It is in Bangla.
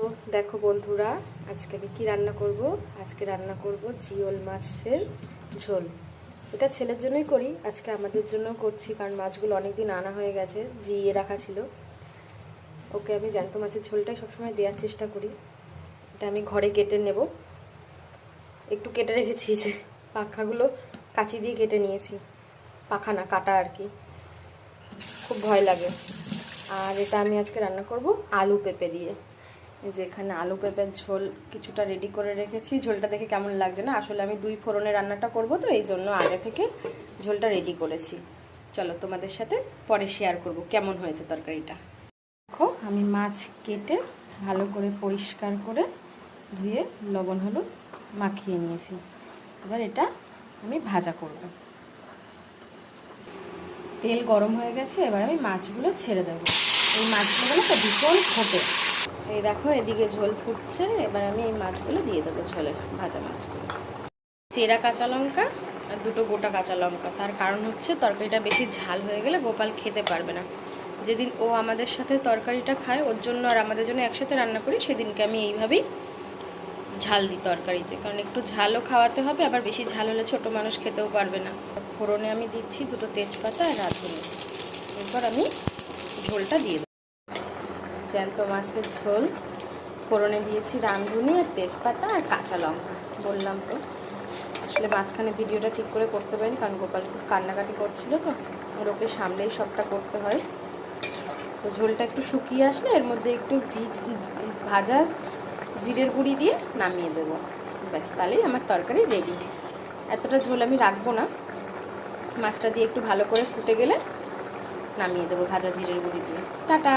তো দেখো বন্ধুরা, আজকে আমি কি রান্না করব। আজকে রান্না করব জিওল মাছের ঝোল। এটা ছেলের জন্যই করি, আজকে আমাদের জন্য করছি, কারণ মাছগুলো অনেকদিন আনা হয়ে গেছে, জিয়ে রাখা ছিল। ওকে আমি জ্যান্ত মাছের ঝোলটাই সবসময় দেওয়ার চেষ্টা করি। এটা আমি ঘরে কেটে নেব, একটু কেটে রেখেছি, যে পাখাগুলো কাঁচি দিয়ে কেটে নিয়েছি, পাখা না কাটা আর কি, খুব ভয় লাগে। আর এটা আমি আজকে রান্না করব আলু পেঁপে দিয়ে। যে এখানে আলু পেঁপের ঝোল কিছুটা রেডি করে রেখেছি। ঝোলটা দেখে কেমন লাগছে না, আসলে আমি 2 ফোড়নে রান্নাটা করব, তো এই জন্য আগে থেকে ঝোলটা রেডি করেছি। চলো তোমাদের সাথে পরে শেয়ার করব কেমন হয়েছে তরকারিটা। দেখো আমি মাছ কেটে ভালো করে পরিষ্কার করে ধুয়ে লবণ হলুদ মাখিয়ে নিয়েছি। এবার এটা আমি ভাজা করব। তেল গরম হয়ে গেছে, এবার আমি মাছগুলো ছেড়ে দেবো। এই মাছগুলো তো ভীষণ ফোটে। এই দেখো এদিকে ঝোল ফুটছে, এবার আমি এই মাছগুলো দিয়ে দেবো ঝোলে, ভাজা মাছগুলো। চেরা কাঁচা লঙ্কা আর 2টো গোটা কাঁচা লঙ্কা, তার কারণ হচ্ছে তরকারিটা বেশি ঝাল হয়ে গেলে গোপাল খেতে পারবে না। যেদিন ও আমাদের সাথে তরকারিটা খায়, ওর জন্য আর আমাদের জন্য একসাথে রান্না করি, সেদিনকে আমি এইভাবেই ঝাল দিই তরকারিতে, কারণ একটু ঝালও খাওয়াতে হবে, আবার বেশি ঝাল হলে ছোট মানুষ খেতেও পারবে না। ফোড়নে আমি দিচ্ছি 2টো তেজপাতা আর রাঁধুনি। এরপর আমি ঝোলটা দিয়ে দেবো। জ্যান্ত মাছের ঝোল, ফোড়নে দিয়েছি রাঁধুনি আর তেজপাতা আর কাঁচা লঙ্কা। বললাম তো, আসলে মাঝখানে ভিডিওটা ঠিক করে করতে পারিনি, কারণ গোপাল খুব কান্নাকাটি করছিল, তো ওকে সামলেই সবটা করতে হয়। তো ঝোলটা একটু শুকিয়ে আসলে এর মধ্যে একটু ভাজা জিরের গুঁড়ি দিয়ে নামিয়ে দেবো, ব্যাস তাহলেই আমার তরকারি রেডি। এতটা ঝোল আমি রাখবো না, মাছটা দিয়ে একটু ভালো করে ফুটে গেলে নামিয়ে দেবো ভাজা জিরের গুঁড়ি দিয়ে। টাটা।